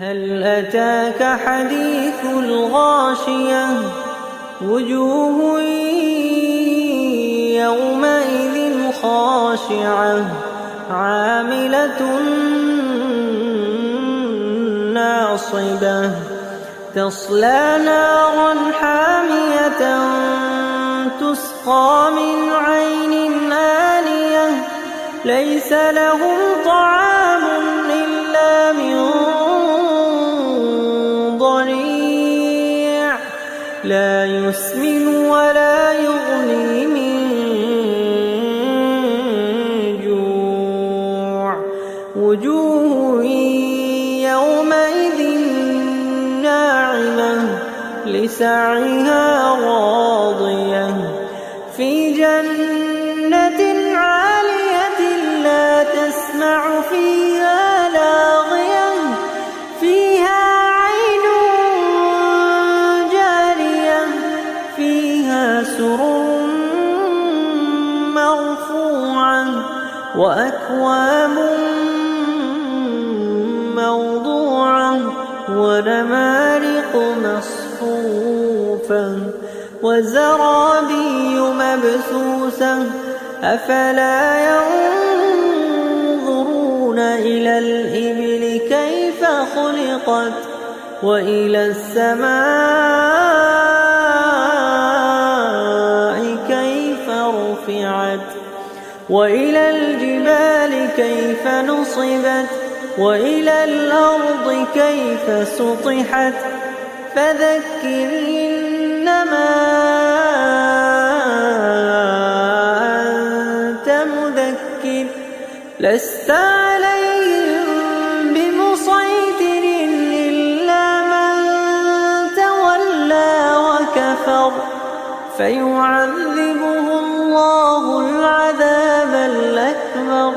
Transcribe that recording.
هل أتاك حديث الغاشية وجوه يومئذ خاشعة عاملة ناصبة تصلى نارا حامية تسقى من عين آنية ليس لهم طعام إلا من ضريع لا يسمن ولا يغني من جوع وجوه يومئذ ناعمة لسعيها راضية في جنة عالية لا تسمع فيها لاغية فيها عين جارية فيها سرر مرفوعة وأكواب موضوعة ونمارق مصفوفة وزرابي مبثوثة أفلا ينظرون إلى الإبل كيف خلقت وإلى السماء كيف رفعت وإلى الجبال كيف نصبت وإلى الأرض كيف سطحت فذكر إنما أنت مذكر لست عليهم بمسيطر إلا من تولى وكفر فيعذبه الله العذاب الأكبر